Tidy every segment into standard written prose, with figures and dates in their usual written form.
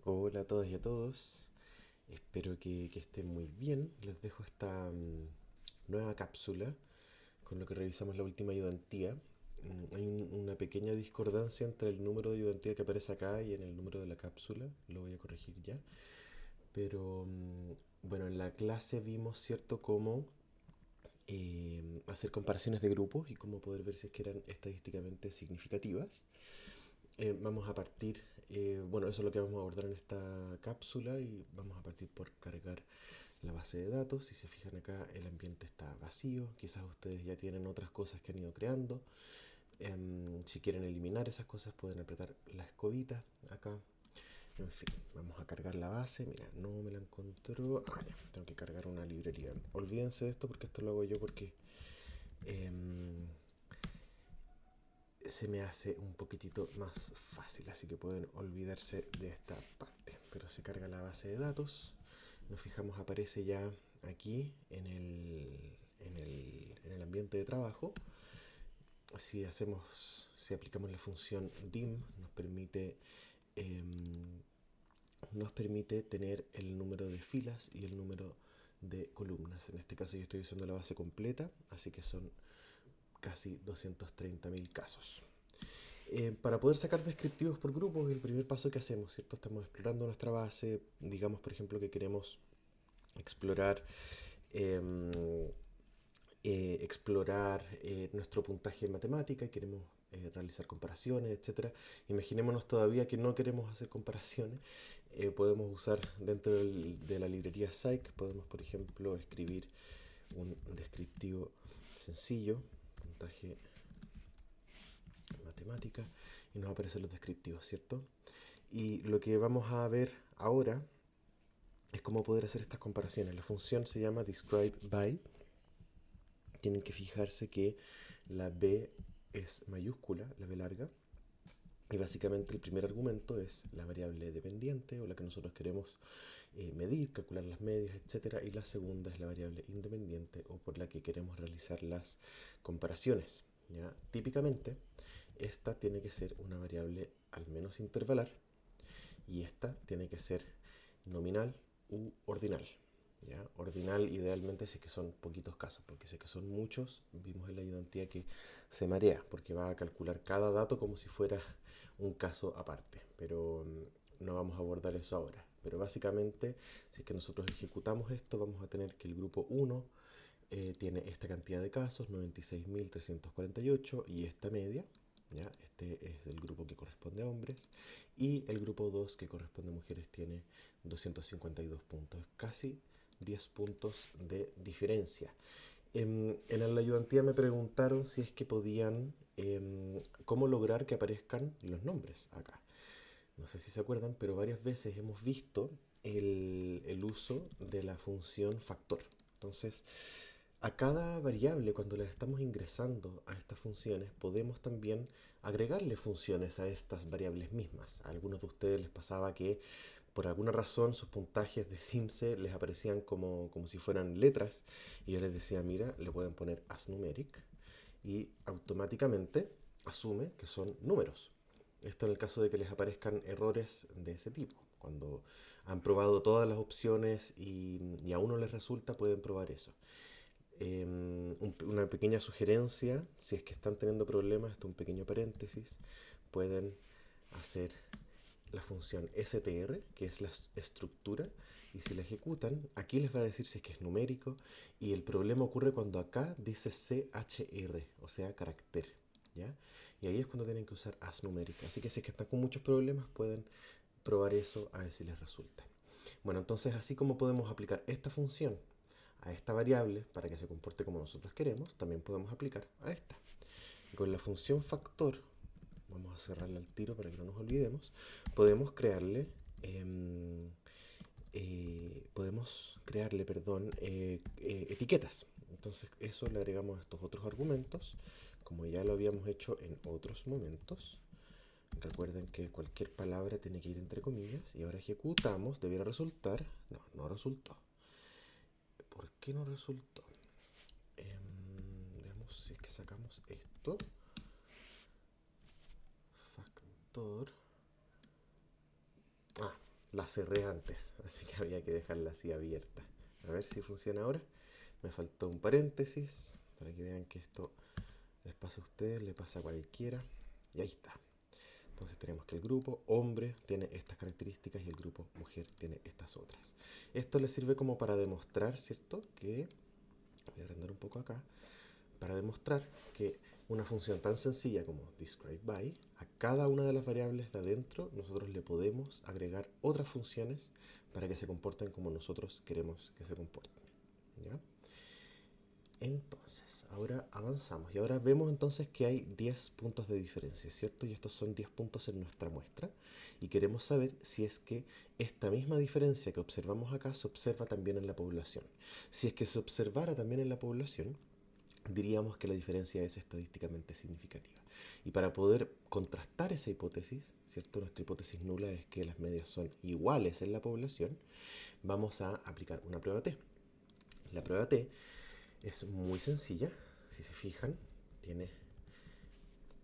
Hola a todas y a todos. Espero que estén muy bien. Les dejo esta nueva cápsula con lo que revisamos la última ayudantía. Hay una pequeña discordancia entre el número de ayudantía que aparece acá y en el número de la cápsula. Lo voy a corregir ya. Pero bueno, en la clase vimos, ¿cierto?, cómo hacer comparaciones de grupos y cómo poder ver si es que eran estadísticamente significativas. Vamos a partir, bueno, eso es lo que vamos a abordar en esta cápsula y vamos a partir por cargar la base de datos. Si se fijan acá, el ambiente está vacío. Quizás ustedes ya tienen otras cosas que han ido creando. Si quieren eliminar esas cosas, pueden apretar la escobita acá. En fin, vamos a cargar la base. Mira, no me la encontró. Ah, ya, tengo que cargar una librería. Olvídense de esto porque esto lo hago yo porque em, se me hace un poquitito más fácil, así que pueden olvidarse de esta parte. Pero se carga la base de datos, nos fijamos, aparece ya aquí en el ambiente de trabajo. Si aplicamos la función dim, eh, nos permite tener el número de filas y el número de columnas. En este caso yo estoy usando la base completa, así que son casi 230.000 casos. Para poder sacar descriptivos por grupos, el primer paso que hacemos, ¿cierto? Estamos explorando nuestra base, digamos, por ejemplo, que queremos explorar, eh, nuestro puntaje en matemática y queremos realizar comparaciones, etcétera. Imaginémonos todavía que no queremos hacer comparaciones. Podemos usar dentro de la librería Psych, podemos, por ejemplo, escribir un descriptivo sencillo, puntaje matemática, y nos aparecen los descriptivos, ¿cierto? Y lo que vamos a ver ahora es cómo poder hacer estas comparaciones. La función se llama describe by. Tienen que fijarse que la B es mayúscula, la B larga, y básicamente el primer argumento es la variable dependiente o la que nosotros queremos medir, calcular las medias, etcétera. Y la segunda es la variable independiente o por la que queremos realizar las comparaciones. ¿Ya? Típicamente, esta tiene que ser una variable al menos intervalar y esta tiene que ser nominal u ordinal. ¿Ya? Ordinal idealmente si es que son poquitos casos, porque si es que son muchos, vimos en la ayudantía que se marea, porque va a calcular cada dato como si fuera un caso aparte, pero no vamos a abordar eso ahora. Pero básicamente, si es que nosotros ejecutamos esto, vamos a tener que el grupo 1 tiene esta cantidad de casos, 96.348, y esta media, ¿ya? Este es el grupo que corresponde a hombres, y el grupo 2 que corresponde a mujeres tiene 252 puntos, casi 10 puntos de diferencia. En la ayudantía me preguntaron si es que podían, cómo lograr que aparezcan los nombres acá. No sé si se acuerdan, pero varias veces hemos visto el uso de la función factor. Entonces, a cada variable, cuando le estamos ingresando a estas funciones, podemos también agregarle funciones a estas variables mismas. A algunos de ustedes les pasaba que por alguna razón sus puntajes de Simse les aparecían como si fueran letras y yo les decía, mira, le pueden poner as numeric y automáticamente asume que son números. Esto en el caso de que les aparezcan errores de ese tipo. Cuando han probado todas las opciones y a uno les resulta, pueden probar eso. Una pequeña sugerencia, si es que están teniendo problemas, esto es un pequeño paréntesis, pueden hacer la función str, que es la estructura, y si la ejecutan, aquí les va a decir si es que es numérico, y el problema ocurre cuando acá dice chr, o sea, carácter, ¿ya? Y ahí es cuando tienen que usar as numérica. Así que si es que están con muchos problemas, pueden probar eso a ver si les resulta. Bueno, entonces así como podemos aplicar esta función a esta variable para que se comporte como nosotros queremos, también podemos aplicar a esta. Y con la función factor, vamos a cerrarla al tiro para que no nos olvidemos, podemos crearle, perdón, etiquetas. Entonces eso le agregamos a estos otros argumentos, como ya lo habíamos hecho en otros momentos. Recuerden que cualquier palabra tiene que ir entre comillas y ahora ejecutamos, debiera resultar, no, no resultó. ¿Por qué no resultó? Veamos si es que sacamos esto. Factor. Ah, la cerré antes, así que había que dejarla así abierta. A ver si funciona ahora. Me faltó un paréntesis para que vean que esto les pasa a ustedes, le pasa a cualquiera. Y ahí está. Entonces tenemos que el grupo hombre tiene estas características y el grupo mujer tiene estas otras. Esto les sirve como para demostrar, ¿cierto? Que, voy a agrandar un poco acá, para demostrar que una función tan sencilla como describe by, a cada una de las variables de adentro nosotros le podemos agregar otras funciones para que se comporten como nosotros queremos que se comporten. ¿Ya? Entonces, ahora avanzamos y ahora vemos entonces que hay 10 puntos de diferencia, ¿cierto? Y estos son 10 puntos en nuestra muestra y queremos saber si es que esta misma diferencia que observamos acá se observa también en la población. Si es que se observara también en la población, diríamos que la diferencia es estadísticamente significativa. Y para poder contrastar esa hipótesis, ¿cierto? Nuestra hipótesis nula es que las medias son iguales en la población, vamos a aplicar una prueba T. La prueba T es muy sencilla, si se fijan,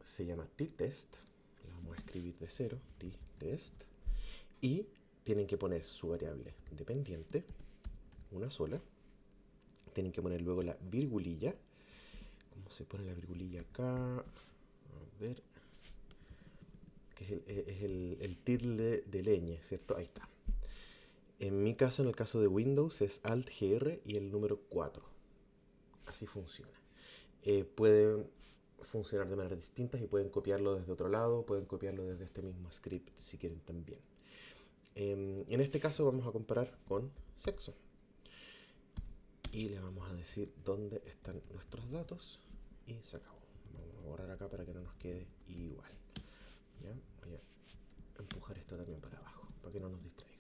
se llama t-test, la vamos a escribir de cero, t-test, y tienen que poner su variable dependiente, una sola, tienen que poner luego la virgulilla. ¿Cómo se pone la virgulilla acá? A ver, que es el tilde de leñe, ¿cierto? Ahí está. En mi caso, en el caso de Windows, es Alt-GR y el número 4. Así funciona. Pueden funcionar de maneras distintas y pueden copiarlo desde otro lado, pueden copiarlo desde este mismo script si quieren también. En este caso vamos a comparar con sexo. Y le vamos a decir dónde están nuestros datos y se acabó. Vamos a borrar acá para que no nos quede igual. ¿Ya? Voy a empujar esto también para abajo, para que no nos distraiga.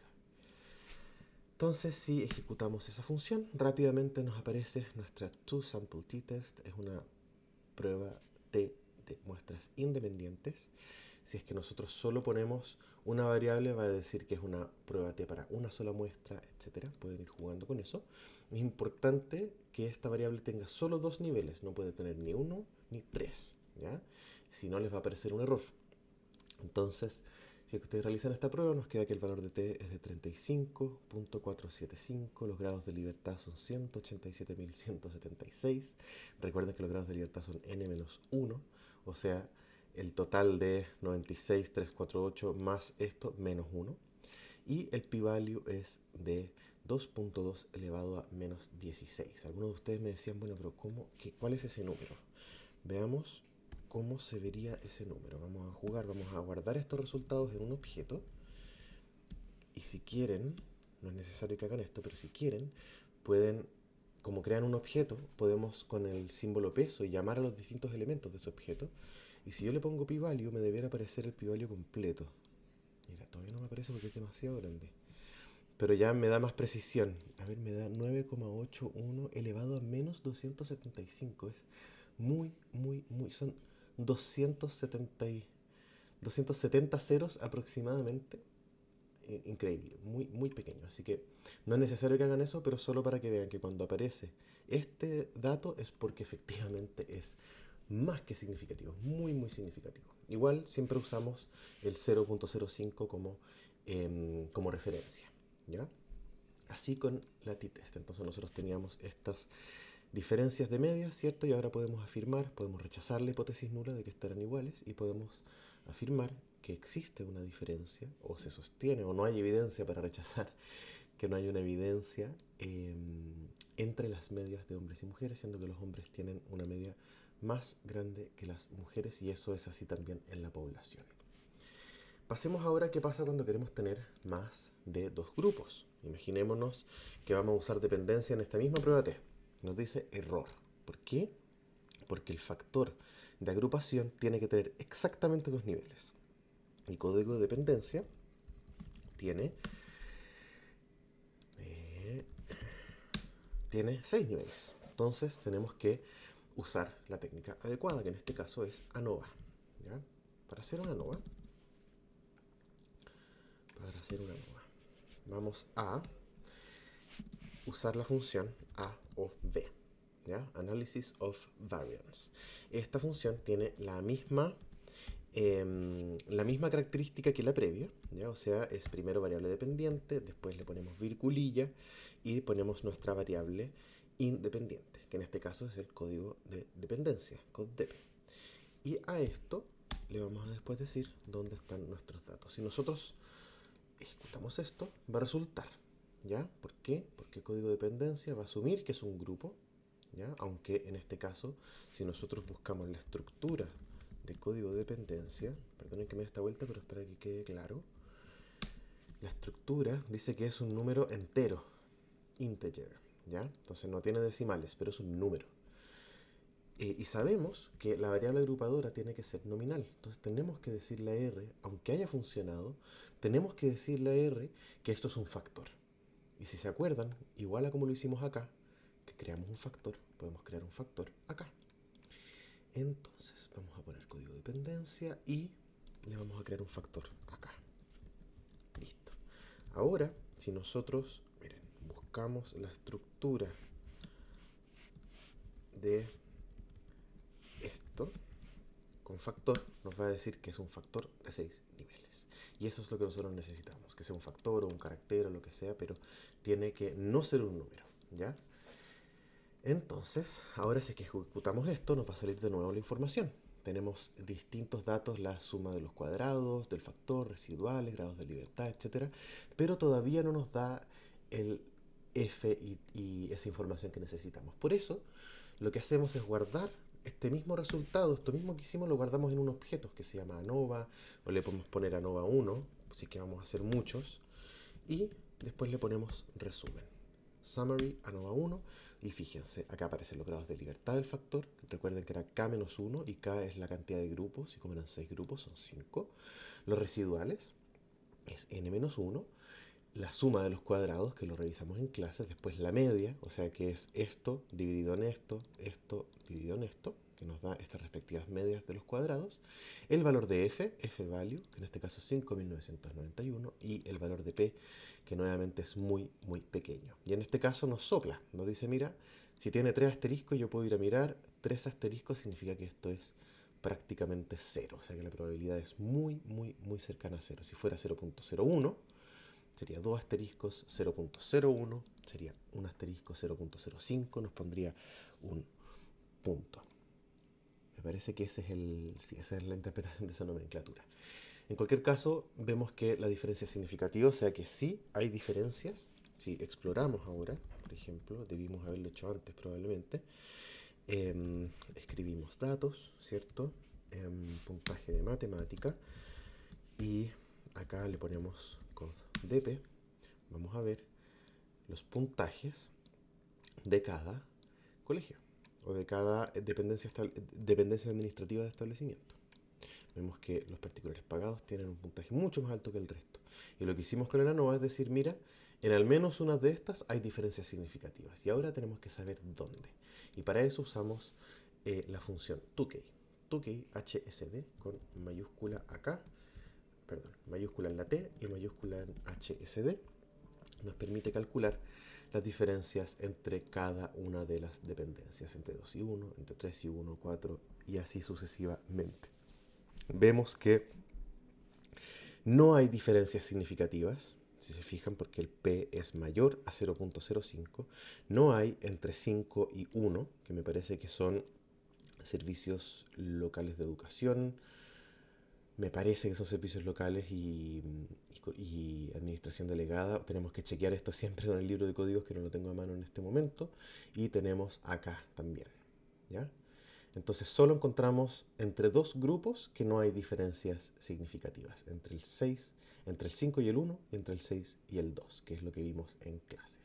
Entonces, si ejecutamos esa función, rápidamente nos aparece nuestra toSampleTest. Es una prueba T de muestras independientes. Si es que nosotros solo ponemos una variable, va a decir que es una prueba T para una sola muestra, etc. Pueden ir jugando con eso. Es importante que esta variable tenga solo dos niveles, no puede tener ni uno ni tres, ¿ya? Si no, les va a aparecer un error. Entonces, si ustedes realizan esta prueba, nos queda que el valor de T es de 35.475, los grados de libertad son 187.176. Recuerden que los grados de libertad son n-1, o sea, el total de 96.348 más esto, menos 1. Y el p-value es de 2.2 elevado a menos 16. Algunos de ustedes me decían, bueno, pero ¿cuál es ese número? Veamos cómo se vería ese número. Vamos a jugar, vamos a guardar estos resultados en un objeto. Y si quieren, no es necesario que hagan esto, pero si quieren, pueden, como crean un objeto, podemos con el símbolo peso llamar a los distintos elementos de ese objeto. Y si yo le pongo p-value, me debiera aparecer el p-value completo. Mira, todavía no me aparece porque es demasiado grande. Pero ya me da más precisión. A ver, me da 9,81 elevado a menos 275. Es muy, muy, muy... Son 270 ceros aproximadamente. Increíble, muy, muy pequeño. Así que no es necesario que hagan eso, pero solo para que vean que cuando aparece este dato es porque efectivamente es más que significativo, muy, muy significativo. Igual siempre usamos el 0.05 como referencia, ¿ya? Así con la t-test. Entonces nosotros teníamos estas diferencias de medias, ¿cierto? Y ahora podemos afirmar, podemos rechazar la hipótesis nula de que estarán iguales y podemos afirmar que existe una diferencia, o se sostiene, o no hay evidencia para rechazar que no hay una evidencia entre las medias de hombres y mujeres, siendo que los hombres tienen una media más grande que las mujeres y eso es así también en la población. Pasemos ahora a qué pasa cuando queremos tener más de dos grupos. Imaginémonos que vamos a usar dependencia en esta misma prueba T. Nos dice error. ¿Por qué? Porque el factor de agrupación tiene que tener exactamente dos niveles. El código de dependencia tiene 6 niveles. Entonces tenemos que usar la técnica adecuada, que en este caso es ANOVA. ¿Ya? Para hacer una ANOVA, vamos a usar la función A of B, ¿ya? Analysis of Variance. Esta función tiene la misma la misma característica que la previa, ¿ya? O sea, es primero variable dependiente, después le ponemos virgulilla y ponemos nuestra variable independiente, que en este caso es el código de dependencia, codedep. Y a esto le vamos a después decir dónde están nuestros datos. Si nosotros ejecutamos esto, va a resultar, ¿ya? ¿Por qué? Porque el código de dependencia va a asumir que es un grupo, ¿ya? Aunque en este caso, si nosotros buscamos la estructura de código de dependencia, perdonen que me dé esta vuelta, pero es para que quede claro, la estructura dice que es un número entero, integer, ¿ya? Entonces no tiene decimales, pero es un número. Y sabemos que la variable agrupadora tiene que ser nominal. Entonces tenemos que decirle a R, aunque haya funcionado, tenemos que decirle a R que esto es un factor. Y si se acuerdan, igual a como lo hicimos acá, que creamos un factor, podemos crear un factor acá. Entonces vamos a poner código de dependencia y le vamos a crear un factor acá. Listo. Ahora, si nosotros, miren, buscamos la estructura de esto con factor, nos va a decir que es un factor de 6 niveles. Y eso es lo que nosotros necesitamos, que sea un factor o un carácter o lo que sea, pero tiene que no ser un número, ¿ya? Entonces, ahora si es que ejecutamos esto, nos va a salir de nuevo la información. Tenemos distintos datos, la suma de los cuadrados, del factor, residuales, grados de libertad, etc. Pero todavía no nos da el f y esa información que necesitamos. Por eso, lo que hacemos es guardar este mismo resultado, esto mismo que hicimos, lo guardamos en un objeto que se llama ANOVA, o le podemos poner ANOVA 1, así que vamos a hacer muchos, y después le ponemos resumen. Summary ANOVA 1, y fíjense, acá aparecen los grados de libertad del factor. Recuerden que era K-1 y K es la cantidad de grupos, y como eran 6 grupos son 5. Los residuales es N-1, la suma de los cuadrados, que lo revisamos en clases, después la media, o sea que es esto dividido en esto, esto dividido en esto, que nos da estas respectivas medias de los cuadrados, el valor de f value, que en este caso es 5.991, y el valor de p, que nuevamente es muy, muy pequeño. Y en este caso nos sopla, nos dice, mira, si tiene 3 asteriscos, yo puedo ir a mirar, 3 asteriscos significa que esto es prácticamente 0, o sea que la probabilidad es muy, muy, muy cercana a 0. Si fuera 0.01, sería 2 asteriscos 0.01, sería 1 asterisco 0.05, nos pondría un punto. Me parece que ese es sí, esa es la interpretación de esa nomenclatura. En cualquier caso, vemos que la diferencia es significativa, o sea que sí hay diferencias. Si exploramos ahora, por ejemplo, debimos haberlo hecho antes probablemente, escribimos datos, ¿cierto? Puntaje de matemática, y acá le ponemos codedep. Vamos a ver los puntajes de cada colegio o de cada dependencia administrativa de establecimiento. Vemos que los particulares pagados tienen un puntaje mucho más alto que el resto. Y lo que hicimos con el ANOVA es decir, mira, en al menos una de estas hay diferencias significativas. Y ahora tenemos que saber dónde. Y para eso usamos la función toK. toK HSD con mayúscula acá, perdón, mayúscula en la T y mayúscula en HSD. Nos permite calcular las diferencias entre cada una de las dependencias, entre 2 y 1, entre 3 y 1, 4 y así sucesivamente. Vemos que no hay diferencias significativas, si se fijan, porque el P es mayor a 0.05. No hay entre 5 y 1, que me parece que son servicios locales de educación, me parece que son servicios locales y administración delegada. Tenemos que chequear esto siempre con el libro de códigos, que no lo tengo a mano en este momento. Y tenemos acá también, ¿ya? Entonces solo encontramos entre dos grupos que no hay diferencias significativas. Entre el 5 y el 1, y entre el 6 y el 2, que es lo que vimos en clases.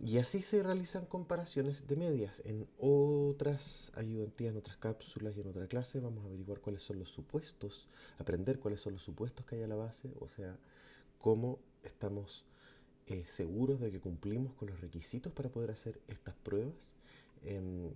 Y así se realizan comparaciones de medias. En otras ayudantías, en otras cápsulas y en otra clase vamos a averiguar cuáles son los supuestos, aprender cuáles son los supuestos que hay a la base, o sea, cómo estamos seguros de que cumplimos con los requisitos para poder hacer estas pruebas.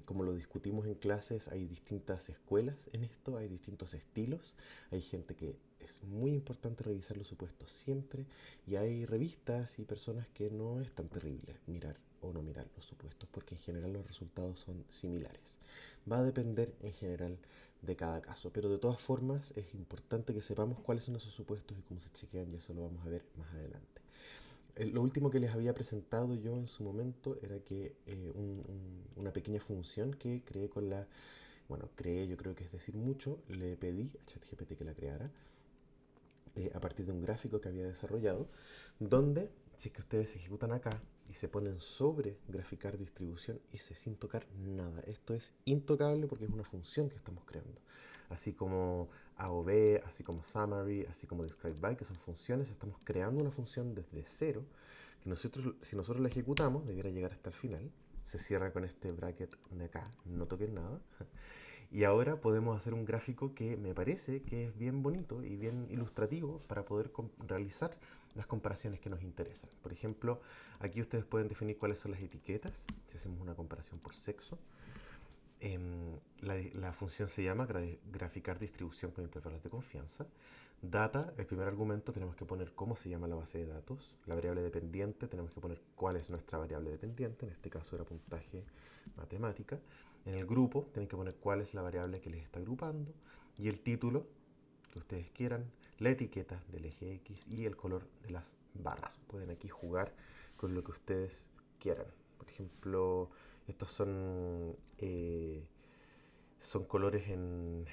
Como lo discutimos en clases, hay distintas escuelas en esto, hay distintos estilos. Hay gente que es muy importante revisar los supuestos siempre, y hay revistas y personas que no es tan terrible mirar o no mirar los supuestos, porque en general los resultados son similares. Va a depender en general de cada caso, pero de todas formas es importante que sepamos cuáles son esos supuestos y cómo se chequean, y eso lo vamos a ver más adelante. Lo último que les había presentado yo en su momento era que una pequeña función que creé con la, bueno, creé, yo creo que es decir mucho, le pedí a ChatGPT que la creara a partir de un gráfico que había desarrollado, donde si es que ustedes ejecutan acá y se ponen sobre graficar distribución, hice sin tocar nada. Esto es intocable porque es una función que estamos creando. Así como AOV, así como Summary, así como Describe By, que son funciones, estamos creando una función desde cero, que nosotros, si nosotros la ejecutamos, debiera llegar hasta el final. Se cierra con este bracket de acá, no toquen nada. Y ahora podemos hacer un gráfico que me parece que es bien bonito y bien ilustrativo para poder realizar las comparaciones que nos interesan. Por ejemplo, aquí ustedes pueden definir cuáles son las etiquetas, si hacemos una comparación por sexo. La función se llama graficar distribución con intervalos de confianza. Data, el primer argumento tenemos que poner cómo se llama la base de datos. La variable dependiente tenemos que poner cuál es nuestra variable dependiente, en este caso era puntaje matemática. En el grupo tienen que poner cuál es la variable que les está agrupando. Y el título que ustedes quieran, la etiqueta del eje X y el color de las barras. Pueden aquí jugar con lo que ustedes quieran. Por ejemplo, estos son colores en...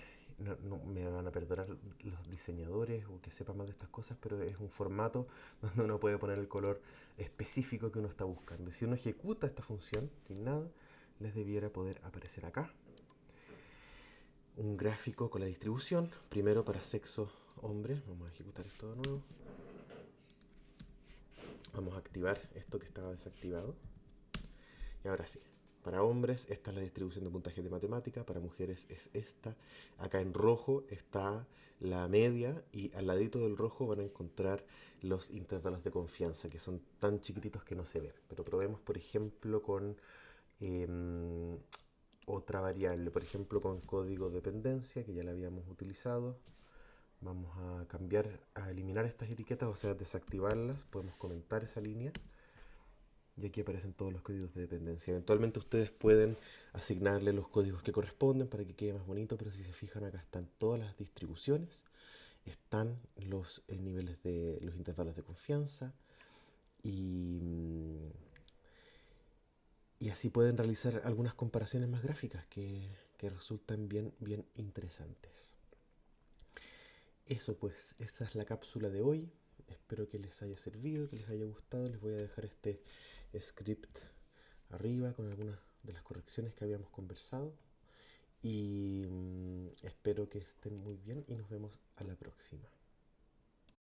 No me van a perdonar los diseñadores o que sepan más de estas cosas, pero es un formato donde uno puede poner el color específico que uno está buscando. Y si uno ejecuta esta función sin nada, les debiera poder aparecer acá un gráfico con la distribución. Primero para sexo hombre. Vamos a ejecutar esto de nuevo. Vamos a activar esto que estaba desactivado. Y ahora sí. Para hombres, esta es la distribución de puntajes de matemática. Para mujeres es esta. Acá en rojo está la media. Y al ladito del rojo van a encontrar los intervalos de confianza, que son tan chiquititos que no se ven. Pero probemos, por ejemplo, con otra variable. Por ejemplo, con código dependencia, que ya la habíamos utilizado. Vamos a cambiar, a eliminar estas etiquetas, o sea, desactivarlas. Podemos comentar esa línea. Y aquí aparecen todos los códigos de dependencia. Eventualmente ustedes pueden asignarle los códigos que corresponden para que quede más bonito, pero si se fijan acá están todas las distribuciones, están los niveles de los intervalos de confianza y, y así pueden realizar algunas comparaciones más gráficas que resultan bien interesantes. Eso pues, esa es la cápsula de hoy. Espero que les haya servido, que les haya gustado. Les voy a dejar este script arriba con algunas de las correcciones que habíamos conversado. Y espero que estén muy bien y nos vemos a la próxima.